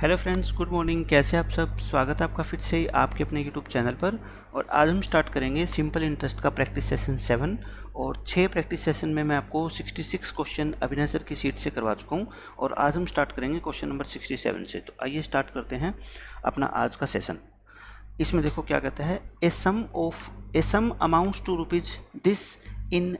Hello friends, good morning. कैसे आप सब? स्वागत है आपका फिर से आपके अपने यूट्यूब चैनल पर। और आज हम स्टार्ट करेंगे सिंपल इंटरेस्ट का प्रैक्टिस सेशन 7 और 6 प्रैक्टिस सेशन में मैं आपको 66 क्वेश्चन अभिनय सर की सीट से करवा चुका हूँ और आज हम स्टार्ट करेंगे क्वेश्चन नंबर 67 से। तो आइए स्टार्ट करते हैं अपना आज का सेशन। इसमें देखो क्या कहता है, a sum amounts to rupees this in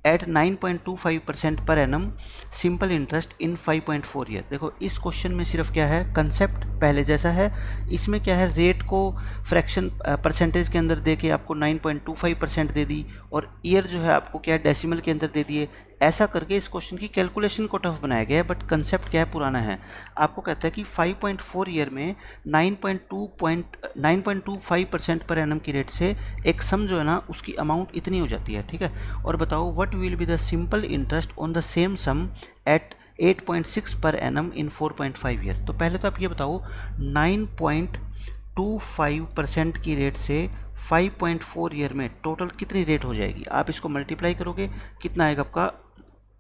at 9.25% per annum simple interest in 5.4 year. देखो इस क्वेश्चन में सिर्फ क्या है, कंसेप्ट पहले जैसा है। इसमें क्या है, रेट को फ्रैक्शन परसेंटेज के अंदर दे के आपको 9.25% दे दी और ईयर जो है आपको क्या है, डेसिमल के अंदर दे दिए। ऐसा करके इस क्वेश्चन की कैलकुलेशन को टफ बनाया गया है, बट कंसेप्ट क्या है, पुराना है। आपको कहता है कि 5.4 ईयर में 9.25% पर एनम की रेट से एक सम जो है ना उसकी अमाउंट इतनी हो जाती है, ठीक है। और बताओ what will be the simple interest on the same sum at 8.6 per annum in 4.5 year. तो पहले तो आप ये बताओ 9.25% की रेट से 5.4 ईयर में टोटल कितनी रेट हो जाएगी। आप इसको मल्टीप्लाई करोगे, कितना आएगा आपका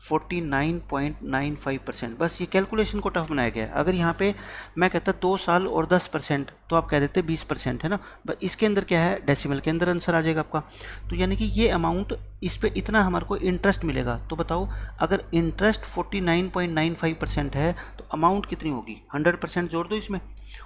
49.95%। बस ये कैलकुलेशन को टफ बनाया गया है। अगर यहाँ पे मैं कहता 2 साल और 10% तो आप कह देते 20% है ना। बस इसके अंदर क्या है, डेसिमल के अंदर आंसर आ जाएगा आपका। तो यानी कि ये अमाउंट, इस पे इतना हमारे को इंटरेस्ट मिलेगा। तो बताओ अगर इंटरेस्ट 49.95% है तो अमाउंट कितनी होगी। 100% जोड़ दो इसमें,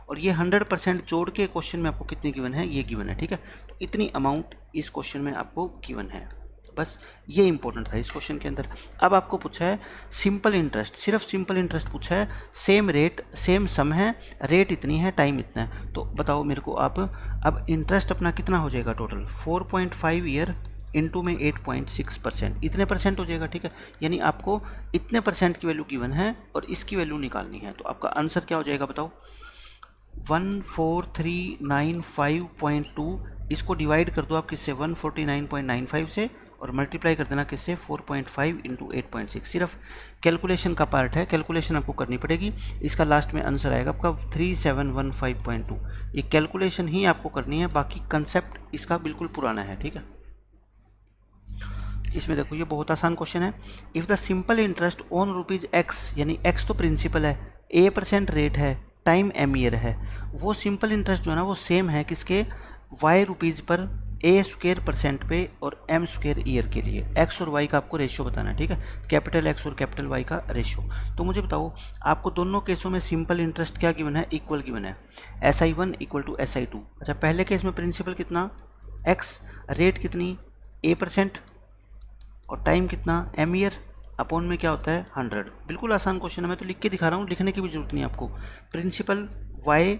और ये 100% जोड़ के क्वेश्चन में आपको कितनी गिवन है, ये गिवन है, ठीक है। तो इतनी अमाउंट इस क्वेश्चन में आपको गिवन है। बस ये इंपॉर्टेंट था इस क्वेश्चन के अंदर। अब आपको पूछा है सिंपल इंटरेस्ट, सिर्फ सिंपल इंटरेस्ट पूछा है, सेम रेट सेम सम है, रेट इतनी है, टाइम इतना है। तो बताओ मेरे को आप, अब इंटरेस्ट अपना कितना हो जाएगा टोटल, 4.5 ईयर इंटू में 8.6%, इतने परसेंट हो जाएगा, ठीक है। यानी आपको इतने परसेंट की वैल्यू गिवन है और इसकी वैल्यू निकालनी है। तो आपका आंसर क्या हो जाएगा बताओ, 1439.2। इसको डिवाइड कर दो आप किससे, 149.95 से, और मल्टीप्लाई कर देना किससे, 4.5 इंटू 8.6। सिर्फ कैलकुलेशन का पार्ट है, कैलकुलेशन आपको करनी पड़ेगी। इसका लास्ट में आंसर आएगा आपका 3715.2। ये कैलकुलेशन ही आपको करनी है, बाकी कंसेप्ट इसका बिल्कुल पुराना है, ठीक है। इसमें देखो ये बहुत आसान क्वेश्चन है। If the simple interest on rupees x, यानी एक्स तो प्रिंसिपल है, A% रेट है, टाइम M ईयर है, वो सिंपल इंटरेस्ट जो है ना वो सेम है किसके, Y रुपीज़ पर A² % पे और M² ईयर के लिए। X और Y का आपको रेशियो बताना है, ठीक है, कैपिटल X और कैपिटल Y का रेशियो। तो मुझे बताओ आपको दोनों केसों में सिंपल इंटरेस्ट क्या गिवन है, इक्वल गिवन है, SI1 इक्वल टू SI2। अच्छा, पहले केस में प्रिंसिपल कितना X, रेट कितनी A% और टाइम कितना M ईयर, अपॉन में क्या होता है 100। बिल्कुल आसान क्वेश्चन है, मैं तो लिख के दिखा रहा हूँ, लिखने की भी जरूरत नहीं आपको। प्रिंसिपल Y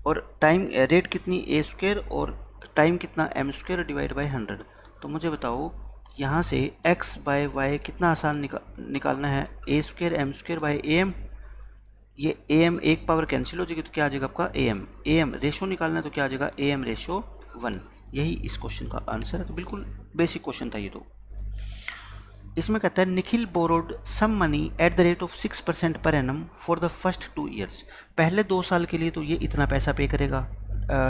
और टाइम, रेट कितनी A² और टाइम कितना M² डिवाइड बाय 100। तो मुझे बताओ यहाँ से x बाय वाई कितना आसान निकालना है, A² M² बाय AM। ये AM एक पावर कैंसिल हो जाएगी तो क्या आ जाएगा आपका AM रेशो निकालना है तो क्या आ जाएगा AM रेशो 1। यही इस क्वेश्चन का आंसर है। तो बिल्कुल बेसिक क्वेश्चन था ये। तो इसमें कहता है Nikhil borrowed some money at the rate of 6% per annum for the first 2 years. पहले 2 साल के लिए तो ये इतना पैसा पे करेगा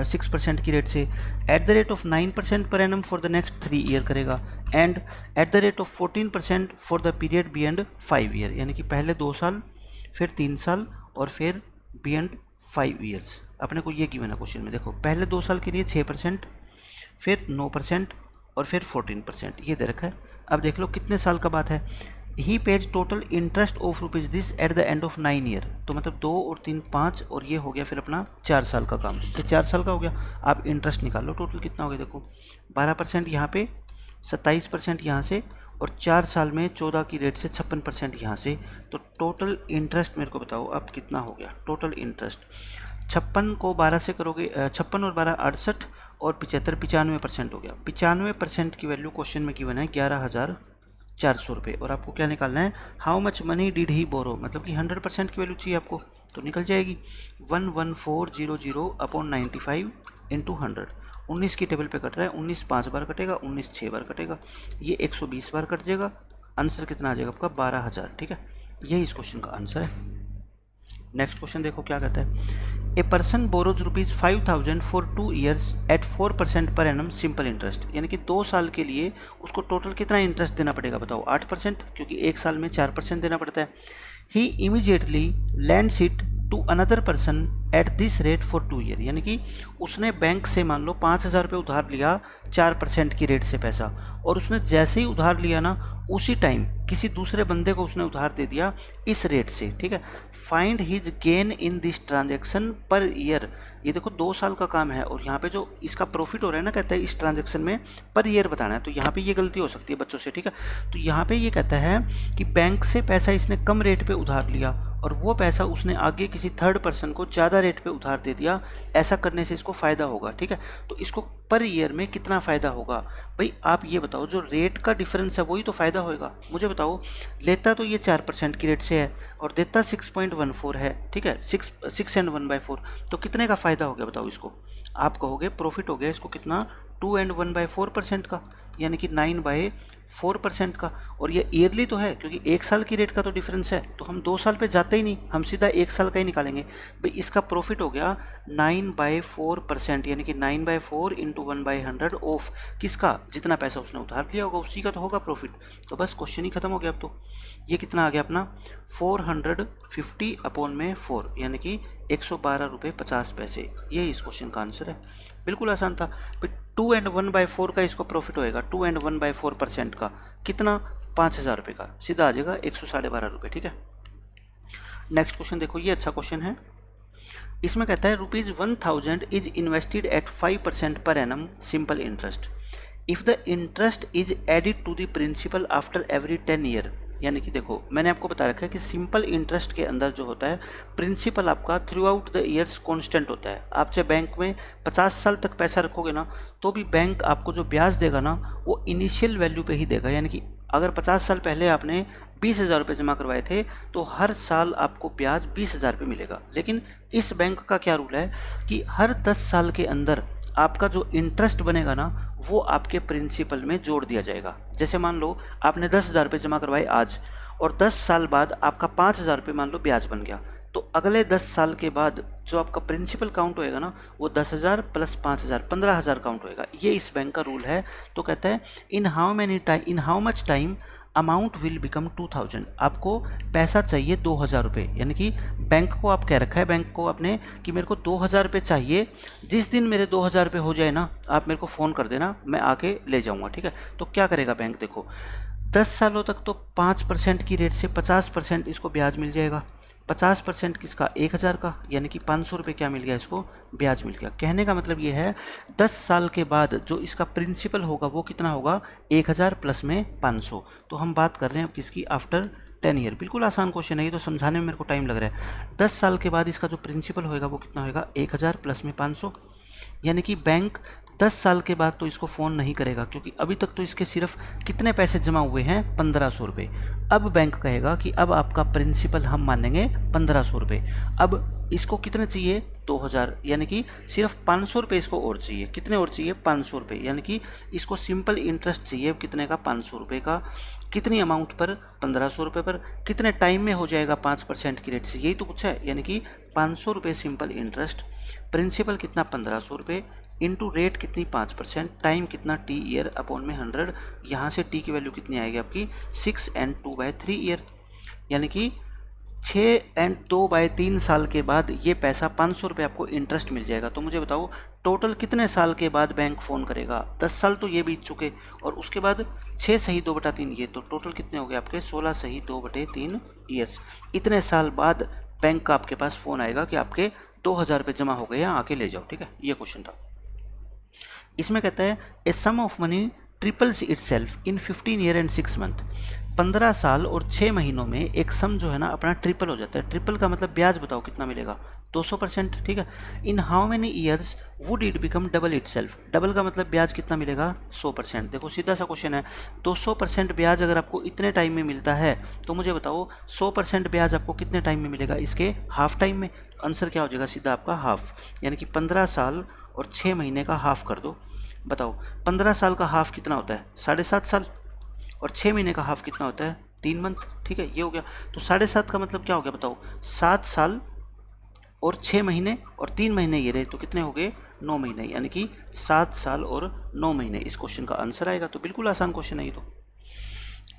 6% की रेट से, eight the rate of 9% per annum for the next 3 year करेगा, and at the rate of 14% for the period beyond 5 year. यानी कि पहले 2 साल, फिर 3 साल और फिर बियॉन्ड 5 ईयर्स। अपने को ये गिवन है क्वेश्चन में। देखो पहले 2 साल के लिए 6%, फिर 9% और फिर 14%, ये दे रखा है। अब देख लो कितने साल का बात है, he pays total interest of rupees this at the end of 9 year. तो मतलब 2 और 3 5 और ये हो गया फिर अपना 4 साल का काम। ये 4 साल का हो गया। आप इंटरेस्ट निकाल लो टोटल कितना हो गया। देखो 12% यहाँ पे, 27% यहाँ से, और 4 साल में 14 की रेट से 56% यहाँ से। तो टोटल इंटरेस्ट मेरे को बताओ अब कितना हो गया टोटल इंटरेस्ट। 56 को 12 से करोगे, 56 और 12 68 और 75 95% हो गया। 95% की वैल्यू क्वेश्चन में गिवन है 11,400 रुपये। और आपको क्या निकालना है, how much money did he borrow, मतलब कि 100% की वैल्यू चाहिए आपको। तो निकल जाएगी 11400 अपॉन 95 इंटू 100। 19 की टेबल पे कट रहा है, 19 5 बार कटेगा, 19 6 बार कटेगा, ये 120 बार कट जाएगा। आंसर कितना आ जाएगा आपका 12,000, ठीक है। यही इस क्वेश्चन का आंसर है। नेक्स्ट क्वेश्चन देखो क्या कहता है, a person borrows ₹5,000 for 2 years at 4% per annum simple interest. यानी कि 2 साल के लिए उसको टोटल कितना इंटरेस्ट देना पड़ेगा बताओ, 8%, क्योंकि 1 साल में 4% देना पड़ता है। He immediately lends it to another person at this rate for 2 year, यानी कि उसने बैंक से मान लो 5,000 रुपये उधार लिया 4% की रेट से पैसा, और उसने जैसे ही उधार लिया ना उसी टाइम किसी दूसरे बंदे को उसने उधार दे दिया इस रेट से, ठीक है। Find his gain in this transaction per year, ये देखो 2 साल का काम है और यहाँ पे जो इसका प्रॉफिट हो रहा है ना, कहता है इस ट्रांजेक्शन में पर ईयर बताना है, तो यहाँ पे ये गलती हो सकती है बच्चों से, ठीक है। तो यहाँ पे ये कहता है कि बैंक से पैसा इसने कम रेट पे उधार लिया और वो पैसा उसने आगे किसी थर्ड पर्सन को ज़्यादा रेट पे उधार दे दिया, ऐसा करने से इसको फ़ायदा होगा, ठीक है। तो इसको पर ईयर में कितना फ़ायदा होगा भाई, आप ये बताओ, जो रेट का डिफरेंस है वही तो फ़ायदा होएगा। मुझे बताओ, लेता तो ये 4% की रेट से है और देता 6.14 है, ठीक है, 6 and 1/4, तो कितने का फ़ायदा हो गया बताओ इसको। आप कहोगे प्रॉफिट हो गया इसको कितना, 2 and 1/4% का, यानी कि 9/4% का। और ये ईयरली तो है क्योंकि 1 साल की रेट का तो डिफरेंस है, तो हम 2 साल पे जाते ही नहीं, हम सीधा 1 साल का ही निकालेंगे भाई। इसका प्रॉफिट हो गया 9/4%, यानी कि 9/4 इंटू 1/100 ऑफ किसका, जितना पैसा उसने उधार लिया होगा उसी का तो होगा प्रॉफिट। तो बस क्वेश्चन ही खत्म हो गया अब तो। ये कितना आ गया अपना 450/4, यानी कि 112 रुपये 50 पैसे, ये इस क्वेश्चन का आंसर है। बिल्कुल आसान था। फिर 2 and 1/4 का इसको प्रॉफिट होएगा, 2 and 1/4% का कितना, 5,000 रुपये का, सीधा आ जाएगा 112.5 रुपये, ठीक है। नेक्स्ट क्वेश्चन देखो, ये अच्छा क्वेश्चन है। इसमें कहता है ₹1000 is invested at 5% per annum simple interest if the interest is added to the principal after every 10 year. यानी कि देखो, मैंने आपको बता रखा है कि सिंपल इंटरेस्ट के अंदर जो होता है प्रिंसिपल आपका through out the years constant होता है। आप चाहे बैंक में 50 साल तक पैसा रखोगे ना, तो भी बैंक आपको जो ब्याज देगा ना वो इनिशियल वैल्यू पे ही देगा। यानी कि अगर 50 साल पहले आपने 20,000 रुपये जमा करवाए थे तो हर साल आपको ब्याज 20,000 रुपये मिलेगा। लेकिन इस बैंक का क्या रूल है कि हर 10 साल के अंदर आपका जो इंटरेस्ट बनेगा ना वो आपके प्रिंसिपल में जोड़ दिया जाएगा। जैसे मान लो आपने 10,000 रुपये जमा करवाए आज और 10 साल बाद आपका 5,000 रुपये मान लो ब्याज बन गया, तो अगले 10 साल के बाद जो आपका प्रिंसिपल काउंट होएगा ना वो 10,000 प्लस 5,000 15,000 काउंट होएगा। ये इस बैंक का रूल है। तो कहता है in how much time amount will become 2,000। आपको पैसा चाहिए 2,000 रुपये, यानी कि बैंक को आप कह रखा है, बैंक को आपने कि मेरे को 2,000 रुपये चाहिए, जिस दिन मेरे 2,000 रुपये हो जाए ना आप मेरे को फ़ोन कर देना, मैं आके ले जाऊँगा, ठीक है। तो क्या करेगा बैंक, देखो 10 सालों तक तो 5% की रेट से 50% इसको ब्याज मिल जाएगा। 50% किसका, 1,000 का, यानी कि 500 रुपये क्या मिल गया इसको, ब्याज मिल गया। कहने का मतलब ये है 10 साल के बाद जो इसका प्रिंसिपल होगा वो कितना होगा, 1,000 प्लस में 500। तो हम बात कर रहे हैं अब किसकी, आफ्टर 10 ईयर। बिल्कुल आसान क्वेश्चन है ये, तो समझाने में मेरे को टाइम लग रहा है। 10 साल के बाद इसका जो प्रिंसिपल होएगा वो कितना होएगा, 1,000 प्लस में 500। यानी कि बैंक 10 साल के बाद तो इसको फ़ोन नहीं करेगा क्योंकि अभी तक तो इसके सिर्फ कितने पैसे जमा हुए हैं, 1,500 रुपये। अब बैंक कहेगा कि अब आपका प्रिंसिपल हम मानेंगे 1,500 रुपये। अब इसको कितने चाहिए, 2,000, यानी कि सिर्फ 500 रुपये इसको और चाहिए। कितने और चाहिए, 500 रुपये, यानी कि इसको सिंपल इंटरेस्ट चाहिए कितने का, 500 रुपये का। कितनी अमाउंट पर, 1,500 रुपये पर। कितने टाइम में हो जाएगा, 5% की रेट से, यही तो पूछा है। यानी कि 500 रुपये सिंपल इंटरेस्ट, प्रिंसिपल कितना 1,500 रुपये, इंटू रेट कितनी 5%, टाइम कितना टी ईयर अपॉन में 100। यहाँ से टी की वैल्यू कितनी आएगी आपकी 6 and 2/3 ईयर, यानी कि 6 and 2/3 साल के बाद ये पैसा 500 रुपये आपको इंटरेस्ट मिल जाएगा। तो मुझे बताओ टोटल कितने साल के बाद बैंक फ़ोन करेगा, 10 साल तो ये बीत चुके और उसके बाद 6 सही 2/3 ये, तो टोटल कितने हो गए आपके 16 सही 2/3 ईयर्स। इतने साल बाद बैंक का आपके पास फ़ोन आएगा कि आपके 2,000 रुपये जमा हो गए हैं, आके ले जाओ, ठीक है। ये क्वेश्चन था। इसमें कहता है a sum of money triples itself in 15 year and 6 month. 15 साल और 6 महीनों में एक सम जो है ना अपना ट्रिपल हो जाता है। ट्रिपल का मतलब ब्याज बताओ कितना मिलेगा, 200%, ठीक है। In how many years would it become double itself. Double का मतलब ब्याज कितना मिलेगा, 100%। देखो सीधा सा क्वेश्चन है, 200% ब्याज अगर आपको इतने टाइम में मिलता है तो मुझे बताओ 100% ब्याज आपको कितने टाइम में मिलेगा, इसके हाफ टाइम में। आंसर क्या हो जाएगा, सीधा आपका हाफ, यानी कि 15 साल और 6 महीने का हाफ कर दो। बताओ 15 साल का हाफ कितना होता है, 7.5 साल, और 6 महीने का हाफ कितना होता है, 3 मंथ, ठीक है। ये हो गया। तो 7.5 का मतलब क्या हो गया बताओ, 7 साल और 6 महीने और 3 महीने ये रहे, तो कितने हो गए, 9 महीने, यानी कि 7 साल और 9 महीने। इस क्वेश्चन का आंसर आएगा। तो बिल्कुल आसान क्वेश्चन है ये तो।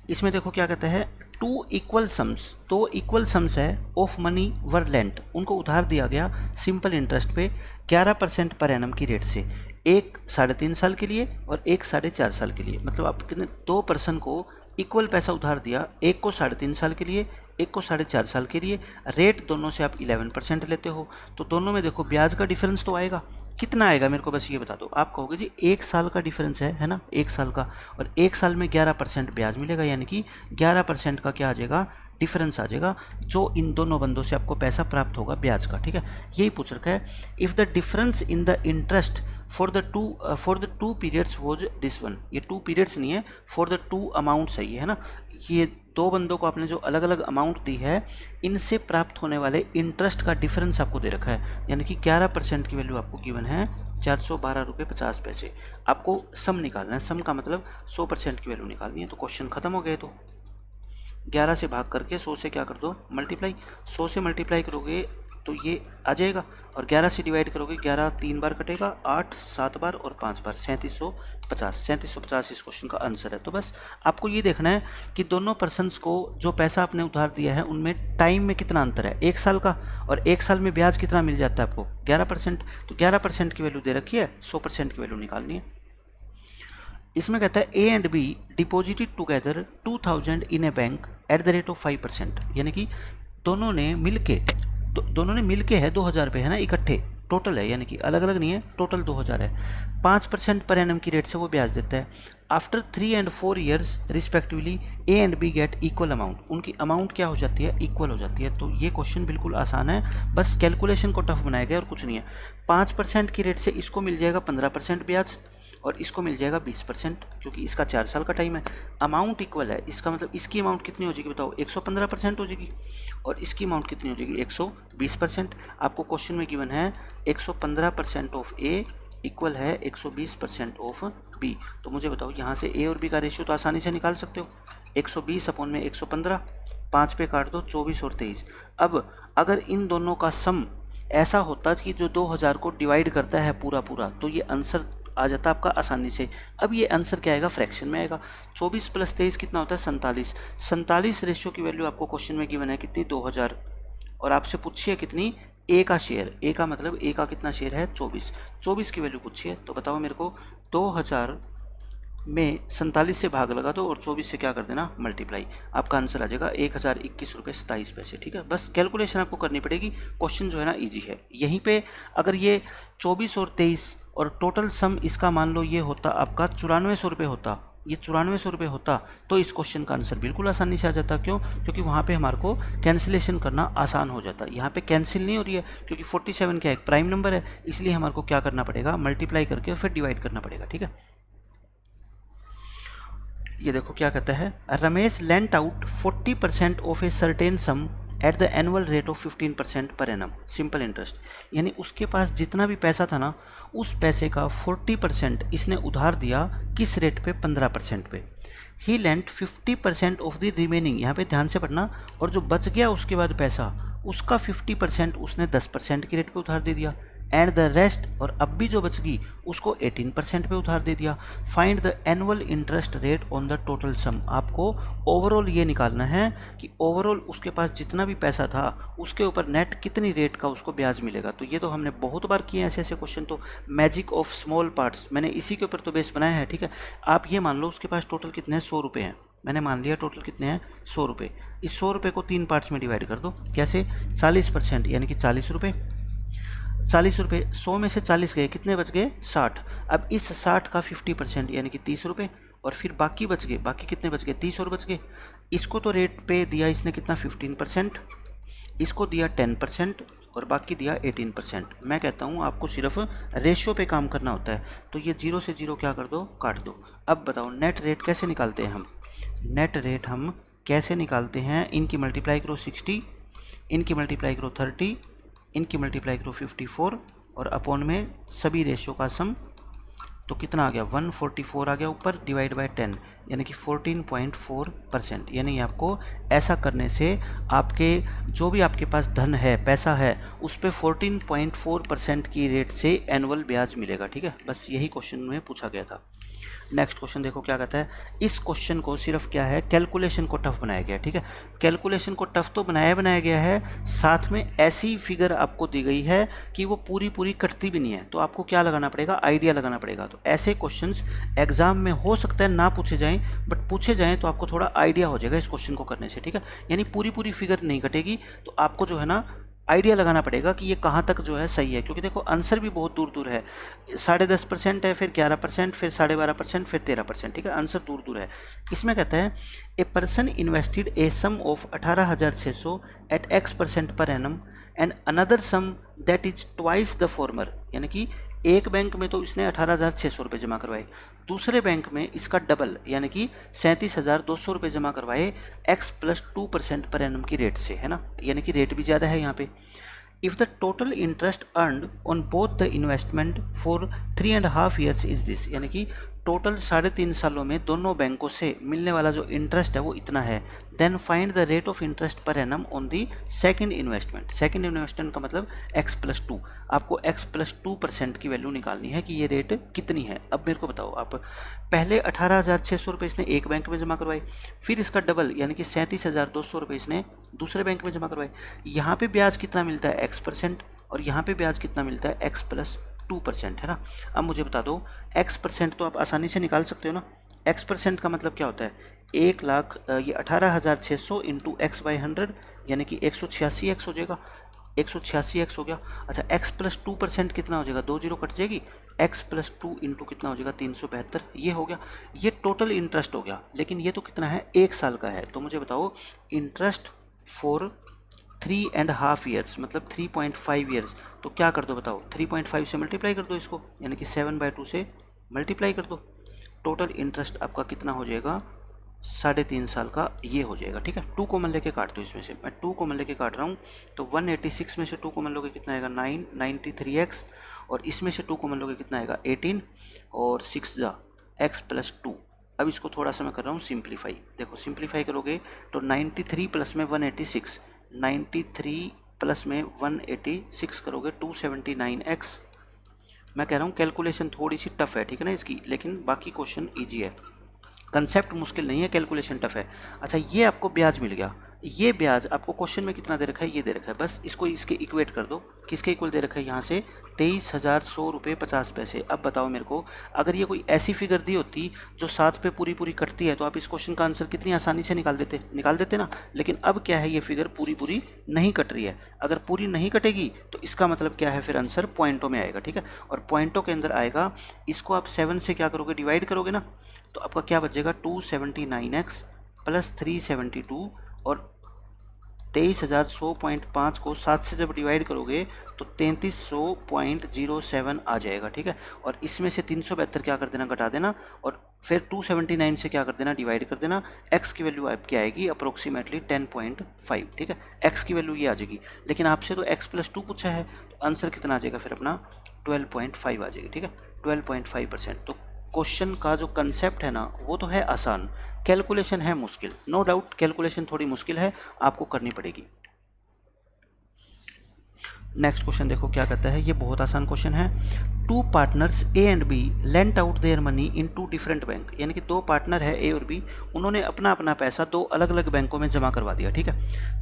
इसमें देखो क्या कहता है, टू इक्वल सम्स, दो इक्वल सम्स है ऑफ मनी वर लेंट, उनको उधार दिया गया सिंपल इंटरेस्ट पे 11% पर एनम की रेट से, एक 3.5 साल के लिए और एक 4.5 साल के लिए। मतलब आप कितने, दो पर्सन को इक्वल पैसा उधार दिया, एक को 3.5 साल के लिए, एक को 4.5 साल के लिए, रेट दोनों से आप 11% लेते हो, तो दोनों में देखो ब्याज का डिफरेंस तो आएगा, कितना आएगा मेरे को बस ये बता दो। आप कहोगे जी 1 साल का डिफरेंस है ना, 1 साल का, और 1 साल में 11% ब्याज मिलेगा, यानी कि 11% का क्या आ जाएगा, डिफरेंस आ जाएगा, जो इन दोनों बंदों से आपको पैसा प्राप्त होगा ब्याज का, ठीक है। यही पूछ रखा है, if the difference in the interest for the two periods was this one, ये 2 पीरियड्स नहीं है, फॉर द 2 अमाउंट्स है ना, ये दो बंदों को आपने जो अलग अलग अमाउंट दी है, इनसे प्राप्त होने वाले इंटरेस्ट का डिफरेंस आपको दे रखा है, यानी कि 11% की वैल्यू आपको गिवन है 412 रुपये 50 पैसे। आपको सम निकालना है, सम का मतलब 100% की वैल्यू निकालनी है। तो क्वेश्चन खत्म हो गए। तो 11 से भाग करके 100 से क्या कर दो, मल्टीप्लाई, 100 से मल्टीप्लाई करोगे तो ये आ जाएगा, और 11 से डिवाइड करोगे, 11 3 बार कटेगा, 8 7 बार और 5 बार, 3750 इस क्वेश्चन का आंसर है। तो बस आपको ये देखना है कि दोनों पर्सन्स को जो पैसा आपने उधार दिया है उनमें टाइम में कितना अंतर है, 1 साल का, और 1 साल में ब्याज कितना मिल जाता है आपको, 11%। तो 11% की वैल्यू दे रखी है, 100% की वैल्यू निकालनी है। इसमें कहता है ए and be deposited together 2000 in A bank at the rate of 5%, यानी कि दोनों ने मिलके है 2000 रुपये है ना, इकट्ठे टोटल है, यानी कि अलग अलग नहीं है, टोटल 2000 है, 5% पर एनम की रेट से वो ब्याज देता है। आफ्टर 3 and 4 years respectively A and B get equal amount, उनकी अमाउंट क्या हो जाती है, इक्वल हो जाती है। तो ये क्वेश्चन बिल्कुल आसान है, बस कैलकुलेशन को टफ बनाया गया और कुछ नहीं है। 5% की रेट से इसको मिल जाएगा 15% ब्याज, और इसको मिल जाएगा 20%, क्योंकि इसका 4 साल का टाइम है। अमाउंट इक्वल है, इसका मतलब इसकी अमाउंट कितनी हो जाएगी बताओ, 115% हो जाएगी, और इसकी अमाउंट कितनी हो जाएगी, 120%। आपको क्वेश्चन में गिवन है 115% ऑफ ए इक्वल है 120% ऑफ बी। तो मुझे बताओ यहाँ से ए और बी का रेशियो तो आसानी से निकाल सकते हो, 120 अपॉन में 115, 5 पे काट दो, 24 और 23। अब अगर इन दोनों का सम ऐसा होता कि जो 2000 को डिवाइड करता है पूरा, तो ये आंसर आ जाता आपका आसानी से। अब ये आंसर क्या आएगा, फ्रैक्शन में आएगा। 24 + 23 कितना होता है, 47 रेशियो की वैल्यू आपको क्वेश्चन में गिवन है कितनी, 2000, और आपसे पूछिए कितनी, ए का शेयर, ए का मतलब ए का कितना शेयर है, 24 की वैल्यू पूछिए। तो बताओ मेरे को, 2000 में 47 से भाग लगा दो और 24 से क्या कर देना, मल्टीप्लाई, आपका आंसर आ जाएगा 1021 रुपये 27 पैसे। ठीक है, बस कैलकुलेशन आपको करनी पड़ेगी, क्वेश्चन जो है ना ईजी है। यहीं पे अगर ये 24 और 23 और टोटल सम इसका मान लो ये होता आपका 9400 रुपये होता, ये 9400 रुपये होता, तो इस क्वेश्चन का आंसर बिल्कुल आसानी से आ जाता। क्यों, क्योंकि वहाँ पे हमारे को कैंसिलेशन करना आसान हो जाता। यहाँ पे कैंसिल नहीं हो रही है, क्योंकि 47 क्या एक प्राइम नंबर है, इसलिए हमारे को क्या करना पड़ेगा, मल्टीप्लाई करके फिर डिवाइड करना पड़ेगा। ठीक है, ये देखो क्या कहता है, Ramesh lent out 40% of a certain some at the annual rate of 15% पर एनम सिंपल इंटरेस्ट, यानी उसके पास जितना भी पैसा था ना, उस पैसे का 40% इसने उधार दिया, किस रेट पे, 15% पे। ही लेंट 50% ऑफ द रिमेनिंग, यहाँ पे ध्यान से पढ़ना, और जो बच गया उसके बाद पैसा, उसका 50% उसने 10% की रेट पे उधार दे दिया, एंड द रेस्ट, और अब भी जो बच गई उसको 18% पे उधार दे दिया। Find the annual interest rate on the total sum, आपको ओवरऑल ये निकालना है कि ओवरऑल उसके पास जितना भी पैसा था उसके ऊपर नेट कितनी रेट का उसको ब्याज मिलेगा। तो ये तो हमने बहुत बार किए हैं ऐसे ऐसे क्वेश्चन, तो मैजिक ऑफ स्मॉल पार्ट्स मैंने इसी के ऊपर तो बेस बनाया है। ठीक है, आप ये मान लो उसके पास टोटल कितने हैं, 100 रुपये हैं, मैंने मान लिया टोटल कितने हैं, 100 रुपये। इस 100 रुपये को 3 पार्ट्स में डिवाइड कर दो, कैसे, 40% यानी कि 40 रुपये, 40 रुपये, 100 में से 40 गए, कितने बच गए, 60। अब इस 60 का 50% यानी कि 30 रुपये, और फिर बाकी बच गए, बाकी कितने बच गए, 30 और बच गए। इसको तो रेट पे दिया इसने कितना, 15%, इसको दिया 10%, और बाकी दिया 18%। मैं कहता हूँ आपको सिर्फ रेशियो पे काम करना होता है। तो ये 0 से 0 क्या कर दो, काट दो। अब बताओ नेट रेट कैसे निकालते हैं हम, नेट रेट हम कैसे निकालते हैं, इनकी मल्टीप्लाई करो 60, इनकी मल्टीप्लाई करो 30, इनकी मल्टीप्लाई करो 54, और अपॉन में सभी रेशियो का सम, तो कितना आ गया, 144 आ गया ऊपर, डिवाइड बाय 10 यानी कि 14.4%। यानी आपको ऐसा करने से आपके जो भी आपके पास धन है, पैसा है, उस पर 14.4% की रेट से एनुअल ब्याज मिलेगा। ठीक है, बस यही क्वेश्चन में पूछा गया था। नेक्स्ट क्वेश्चन देखो क्या कहता है, इस क्वेश्चन को सिर्फ क्या है, कैलकुलेशन को टफ बनाया गया है। ठीक है, कैलकुलेशन को टफ तो बनाया गया है, साथ में ऐसी फिगर आपको दी गई है कि वो पूरी पूरी कटती भी नहीं है, तो आपको क्या लगाना पड़ेगा, आइडिया लगाना पड़ेगा। तो ऐसे क्वेश्चंस एग्जाम में हो सकता है ना पूछे जाएं, बट पूछे जाएं तो आपको थोड़ा आइडिया हो जाएगा इस क्वेश्चन को करने से। ठीक है, यानी पूरी पूरी फिगर नहीं कटेगी, तो आपको जो है ना आइडिया लगाना पड़ेगा कि ये कहाँ तक जो है सही है, क्योंकि देखो आंसर भी बहुत दूर दूर है, 10.5% है, फिर 11%, फिर 12.5%, फिर 13%। ठीक है, आंसर दूर दूर है। इसमें कहता है a person invested a sum of 18,600 at X% per annum and another sum that is twice the former, यानी कि एक बैंक में तो इसने 18,600 रुपये जमा करवाए, दूसरे बैंक में इसका डबल यानी कि 37,200 रुपये जमा करवाए X+2% पर एनम की रेट से, है ना, यानी कि रेट भी ज़्यादा है यहाँ पे। If the total interest earned on both the investment for 3.5 years is this, यानी कि टोटल 3.5 सालों में दोनों बैंकों से मिलने वाला जो इंटरेस्ट है वो इतना है, then find the rate of interest per annum on the second investment. Second investment का मतलब X+2, आपको X+2% की वैल्यू निकालनी है कि ये रेट कितनी है। अब मेरे को बताओ, आप पहले 18,600 रुपये इसने एक बैंक में जमा करवाए, फिर इसका डबल यानी कि 37,200 रुपये इसने दूसरे बैंक में जमा करवाए। यहाँ पे ब्याज कितना मिलता है, X%, और यहाँ पे ब्याज कितना मिलता है, X+2%, है ना। अब मुझे बता दो, X% तो आप आसानी से निकाल सकते हो ना, X% का मतलब क्या होता है, 1 लाख, ये 18,600 इंटू X/100 यानी कि 186 X हो जाएगा, 186 X हो गया। अच्छा, X+2% कितना हो जाएगा, 2 जीरो कट जाएगी, X+2 इंटू कितना हो जाएगा, 372, ये हो गया। ये टोटल इंटरेस्ट हो गया, लेकिन ये तो कितना है, 1 साल का है। तो मुझे बताओ इंटरेस्ट फॉर 3.5 ईयर्स मतलब 3.5 ईयर्स, तो क्या कर दो बताओ, 3.5 से मल्टीप्लाई कर दो इसको, यानी कि 7/2 से मल्टीप्लाई कर दो। टोटल इंटरेस्ट आपका कितना हो जाएगा, 3.5 साल का ये हो जाएगा। ठीक है, 2 कॉमन लेके काट दो, इसमें से मैं 2 कॉमन लेके काट रहा हूँ, तो 186 में से 2 कॉमन लोगे कितना आएगा, 993X, और इसमें से 2 कॉमन लोगे कितना आएगा, 18, और 6 जा X+2। अब इसको थोड़ा सा मैं कर रहा हूँ सिंप्लीफाई, देखो सिंप्लीफाई करोगे तो 93 प्लस में 186, 93 प्लस में 186 करोगे 279X। मैं कह रहा हूँ कैलकुलेशन थोड़ी सी टफ है, ठीक है ना इसकी, लेकिन बाकी क्वेश्चन इजी है, कंसेप्ट मुश्किल नहीं है, कैलकुलेशन टफ है। अच्छा, ये आपको ब्याज मिल गया, ये ब्याज आपको क्वेश्चन में कितना दे रखा है, ये दे रखा है, बस इसको इसके इक्वेट कर दो, किसके इक्वल दे रखा है यहाँ से, 23,100 रुपये 50 पैसे। अब बताओ मेरे को, अगर ये कोई ऐसी फिगर दी होती जो 7 पे पूरी पूरी कटती है, तो आप इस क्वेश्चन का आंसर कितनी आसानी से निकाल देते ना। लेकिन अब क्या है, ये फिगर पूरी पूरी नहीं कट रही है, अगर पूरी नहीं कटेगी तो इसका मतलब क्या है, फिर आंसर पॉइंटों में आएगा। ठीक है, और पॉइंटों के अंदर आएगा, इसको आप 7 से क्या करोगे, डिवाइड करोगे ना, तो आपका क्या बचेगा, 279X प्लस 372, और 23,100.5 को 7 से जब डिवाइड करोगे तो 3300.07 आ जाएगा। ठीक है, और इसमें से 372 क्या कर देना, घटा देना, और फिर 279 से क्या कर देना, डिवाइड कर देना। x की वैल्यू आपकी आएगी अप्रोक्सीमेटली 10.5। ठीक है, x की वैल्यू ये आ जाएगी, लेकिन आपसे तो X+2 पूछा है, तो आंसर कितना आ जाएगा फिर अपना 12.5 आ जाएगी। ठीक है, 12.5%। तो क्वेश्चन का जो कंसेप्ट है ना वो तो है आसान, कैलकुलेशन है मुश्किल, नो डाउट कैलकुलेशन थोड़ी मुश्किल है, आपको करनी पड़ेगी। नेक्स्ट क्वेश्चन देखो क्या कहता है, ये बहुत आसान क्वेश्चन है। 2 partners A and B lent out their money in 2 different bank, यानी कि 2 पार्टनर है A और B, उन्होंने अपना अपना पैसा 2 अलग अलग बैंकों में जमा करवा दिया। ठीक है,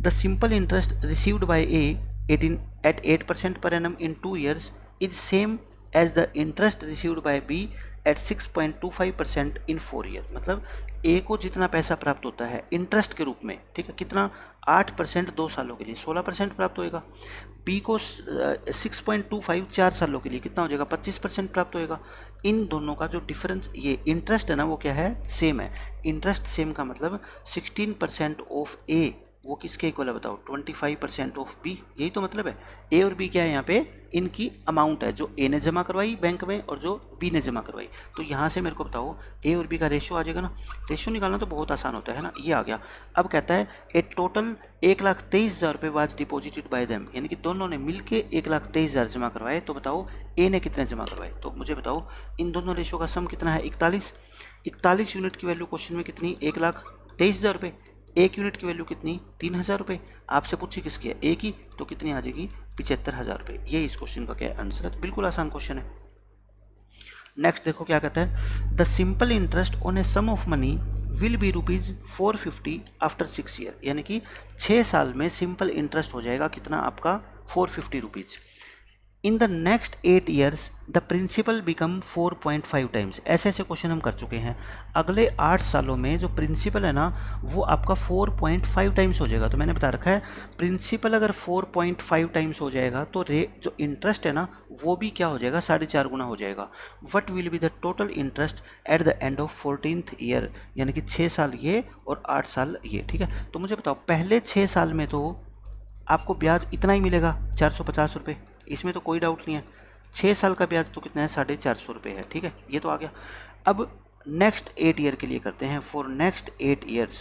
the simple interest received by A at 8% per annum in 2 years is same as the interest received by B at 6.25% in 4 year. मतलब ए को जितना पैसा प्राप्त होता है इंटरेस्ट के रूप में, ठीक है, कितना, 8% 2 सालों के लिए 16% प्राप्त होएगा। बी को 6.25 4 सालों के लिए कितना हो जाएगा, 25% प्राप्त होएगा। इन दोनों का जो डिफरेंस, ये इंटरेस्ट है ना, वो क्या है, सेम है। इंटरेस्ट सेम का मतलब 16% ऑफ ए वो किसके इक्वल है बताओ, 25% ऑफ बी, यही तो मतलब है। ए और बी क्या है यहाँ पे, इनकी अमाउंट है जो ए ने जमा करवाई बैंक में और जो बी ने जमा करवाई। तो यहाँ से मेरे को बताओ ए और बी का रेशियो आ जाएगा ना, रेशियो निकालना तो बहुत आसान होता है ना, ये आ गया। अब कहता है ए टोटल 1,23,000 रुपये वाज डिपॉजिटेड बाय देम, यानी कि दोनों ने मिलके 1,23,000 जमा करवाए। तो बताओ ए ने कितने जमा करवाए, तो मुझे बताओ इन दोनों रेशियो का सम कितना है, 41 यूनिट की वैल्यू क्वेश्चन में कितनी, 1,23,000 रुपये। 1 यूनिट की वैल्यू कितनी, 3,000 रुपये। आपसे पूछी किसकी है, ए की, तो कितनी आ जाएगी, 75,000 रुपये। ये इस क्वेश्चन का क्या आंसर है, बिल्कुल आसान क्वेश्चन है। नेक्स्ट देखो क्या कहता है, the simple interest on a sum of money will be ₹450 after 6 year, यानी कि 6 साल में सिंपल इंटरेस्ट हो जाएगा कितना आपका ₹450। In the next 8 years the principal become 4.5 times. ऐसे ऐसे क्वेश्चन हम कर चुके हैं। अगले 8 सालों में जो प्रिंसिपल है ना वो आपका 4.5 टाइम्स हो जाएगा। तो मैंने बता रखा है प्रिंसिपल अगर 4.5 टाइम्स हो जाएगा तो जो इंटरेस्ट है ना वो भी क्या हो जाएगा, 4.5 गुना हो जाएगा। What will be the total interest eight the end of 14th year, यानी कि 6 साल ये और 8 साल ये। ठीक है, तो मुझे बताओ पहले 6 साल में तो आपको ब्याज इतना ही मिलेगा 450 रुपये, इसमें तो कोई डाउट नहीं है। 6 साल का ब्याज तो कितना है, 450 रुपये है। ठीक है, ये तो आ गया। अब नेक्स्ट 8 ईयर के लिए करते हैं, for next 8 years.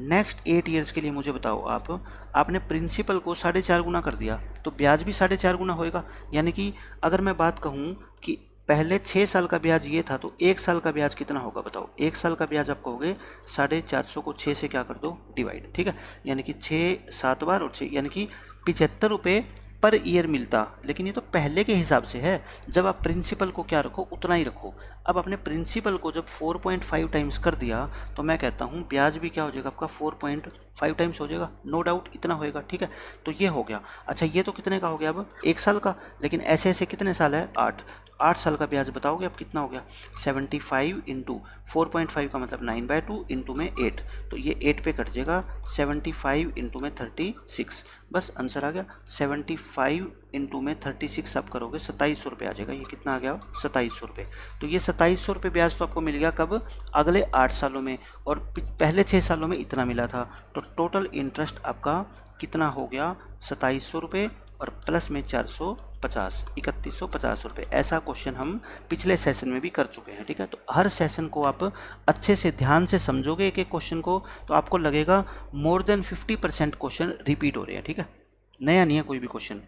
Next 8 years के लिए मुझे बताओ आपने प्रिंसिपल को 4.5 गुना कर दिया तो ब्याज भी 4.5 गुना होएगा। यानी कि अगर मैं बात कहूँ कि पहले 6 साल का ब्याज ये था तो 1 साल का ब्याज कितना होगा बताओ। 1 साल का ब्याज आप कहोगे 450 को 6 से क्या कर दो, डिवाइड। ठीक है, यानी कि 6 7 बार और 6 यानी कि 75 रुपये पर ईयर मिलता। लेकिन ये तो पहले के हिसाब से है, जब आप प्रिंसिपल को क्या रखो उतना ही रखो। अब अपने प्रिंसिपल को जब 4.5 टाइम्स कर दिया तो मैं कहता हूँ ब्याज भी क्या हो जाएगा आपका 4.5 टाइम्स हो जाएगा, नो डाउट इतना होएगा। ठीक है, तो ये हो गया। अच्छा ये तो कितने का हो गया अब, 1 साल का, लेकिन ऐसे ऐसे कितने साल है, 8 साल का ब्याज बताओगे अब कितना हो गया, 75 इंटू 4.5 का मतलब 9/2 इंटू में 8, तो ये 8 पे कट जाएगा, 75 इंटू में 36, बस आंसर आ गया। 75 इंटू में 36 आप करोगे 2700 रुपये आ जाएगा। ये कितना आ गया, 2700 रुपये। तो ये 2700 रुपये ब्याज तो आपको मिल गया कब, अगले 8 सालों में, और पहले 6 सालों में इतना मिला था। तो टोटल इंटरेस्ट आपका कितना हो गया, 2700 रुपये और प्लस में 450, 3150 रुपये। ऐसा क्वेश्चन हम पिछले सेशन में भी कर चुके हैं। ठीक है, तो हर सेशन को आप अच्छे से ध्यान से समझोगे एक एक क्वेश्चन को, तो आपको लगेगा मोर देन 50% क्वेश्चन रिपीट हो रहे हैं। ठीक है, नया नहीं है कोई भी क्वेश्चन।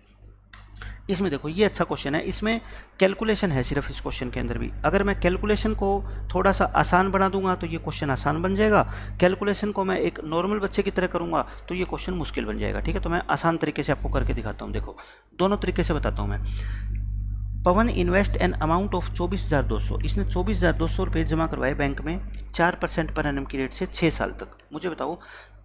इसमें देखो ये अच्छा क्वेश्चन है, इसमें कैलकुलेशन है सिर्फ इस क्वेश्चन के अंदर भी। अगर मैं कैलकुलेशन को थोड़ा सा आसान बना दूंगा तो ये क्वेश्चन आसान बन जाएगा। कैलकुलेशन को मैं एक नॉर्मल बच्चे की तरह करूंगा तो ये क्वेश्चन मुश्किल बन जाएगा। ठीक है, तो मैं आसान तरीके से आपको करके दिखाता हूँ। देखो दोनों तरीके से बताता हूँ मैं। पवन इन्वेस्ट एन अमाउंट ऑफ 24,200, इसने 24,200 रुपये जमा करवाए बैंक में 4% पर एनम की रेट से 6 साल तक। मुझे बताओ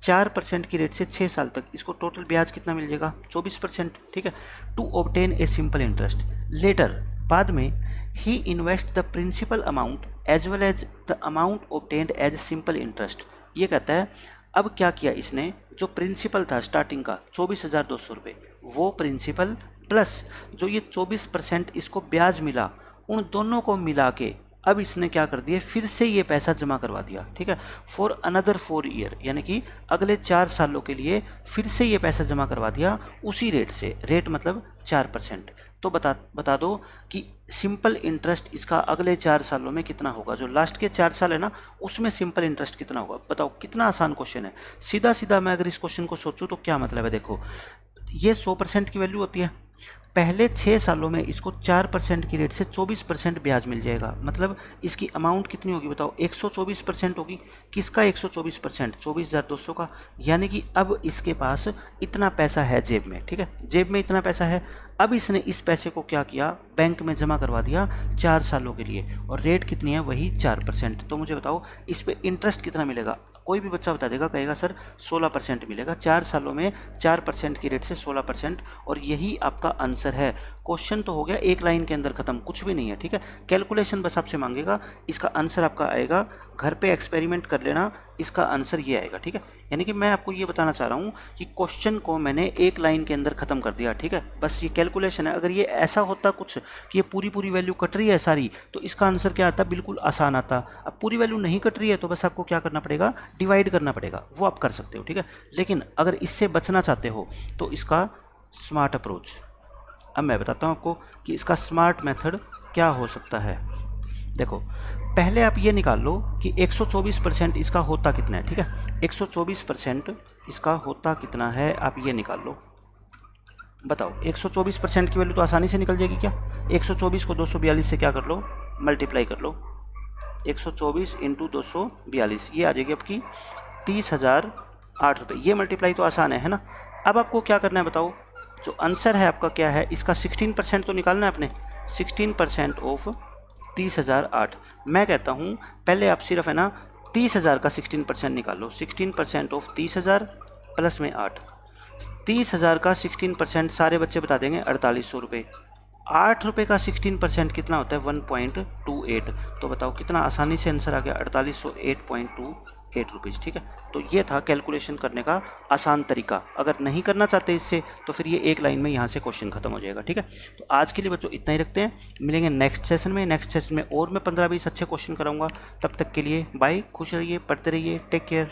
4% की रेट से 6 साल तक इसको टोटल ब्याज कितना मिल जाएगा, 24%। ठीक है, to obtain a simple interest later, बाद में he invest the principal amount as well as the amount obtained as simple interest. ये कहता है अब क्या किया इसने, जो प्रिंसिपल था स्टार्टिंग का 24,200 रुपये, वो प्रिंसिपल प्लस जो ये 24% इसको ब्याज मिला, उन दोनों को मिला के अब इसने क्या कर दिया, फिर से ये पैसा जमा करवा दिया। ठीक है, फॉर अनदर 4 ईयर, यानी कि अगले 4 सालों के लिए फिर से ये पैसा जमा करवा दिया उसी रेट से, रेट मतलब 4%। तो बता दो कि सिंपल इंटरेस्ट इसका अगले 4 सालों में कितना होगा। जो लास्ट के 4 साल है ना उसमें सिंपल इंटरेस्ट कितना होगा, बताओ। कितना आसान क्वेश्चन है। सीधा सीधा मैं अगर इस क्वेश्चन को सोचूं तो क्या मतलब है, देखो ये 100% की वैल्यू होती है, पहले 6 सालों में इसको 4% की रेट से 24% ब्याज मिल जाएगा। मतलब इसकी अमाउंट कितनी होगी बताओ, 124% होगी। किसका 124%, 24,200 का। यानी कि अब इसके पास इतना पैसा है जेब में। ठीक है, जेब में इतना पैसा है, अब इसने इस पैसे को क्या किया, बैंक में जमा करवा दिया 4 सालों के लिए, और रेट कितनी है, वही 4%। तो मुझे बताओ इस पर इंटरेस्ट कितना मिलेगा। कोई भी बच्चा बता देगा, कहेगा सर 16% मिलेगा। 4 सालों में 4% की रेट से 16%, और यही आपका आंसर है। क्वेश्चन तो हो गया एक लाइन के अंदर खत्म, कुछ भी नहीं है। ठीक है, कैलकुलेशन बस आपसे मांगेगा, इसका आंसर आपका आएगा, घर पे एक्सपेरिमेंट कर लेना, इसका आंसर ये आएगा। ठीक है, यानी कि मैं आपको ये बताना चाह रहा हूँ कि क्वेश्चन को मैंने एक लाइन के अंदर ख़त्म कर दिया। ठीक है, बस ये कैलकुलेशन है। अगर ये ऐसा होता कुछ कि ये पूरी वैल्यू कट रही है सारी, तो इसका आंसर क्या आता, बिल्कुल आसान आता। अब पूरी वैल्यू नहीं कट रही है तो बस आपको क्या करना पड़ेगा, डिवाइड करना पड़ेगा, वो आप कर सकते हो। ठीक है, लेकिन अगर इससे बचना चाहते हो तो इसका स्मार्ट अप्रोच, अब मैं बताता हूँ आपको कि इसका स्मार्ट मेथड क्या हो सकता है। देखो पहले आप ये निकाल लो कि 124% इसका होता कितना है। ठीक है, 124% इसका होता कितना है, आप ये निकाल लो। बताओ 124% की वैल्यू तो आसानी से निकल जाएगी क्या। 124 को 242 से क्या कर लो, मल्टीप्लाई कर लो। 124 इंटू 242, ये आ जाएगी आपकी 30,008 रुपये। ये मल्टीप्लाई तो आसान है ना। अब आपको क्या करना है बताओ, जो आंसर है आपका क्या है, इसका 16% तो निकालना है आपने। 16% ऑफ 30,008। मैं कहता हूँ पहले आप सिर्फ है ना 30,000 का 16% निकालो। 16% ऑफ 30,000 प्लस में 8, 30,000 का 16% सारे बच्चे बता देंगे 4800 रुपये। 8 रुपये का 16% कितना होता है 1.28। तो बताओ कितना आसानी से आंसर आ गया 4808.28 रुपीज़। ठीक है, तो ये था कैलकुलेशन करने का आसान तरीका। अगर नहीं करना चाहते इससे तो फिर ये एक लाइन में यहाँ से क्वेश्चन खत्म हो जाएगा। ठीक है, तो आज के लिए बच्चों इतना ही रखते हैं, मिलेंगे नेक्स्ट सेशन में। नेक्स्ट सेशन में और मैं 15-20 अच्छे क्वेश्चन कराऊंगा। तब तक के लिए बाय, खुश रहिए, पढ़ते रहिए, टेक केयर।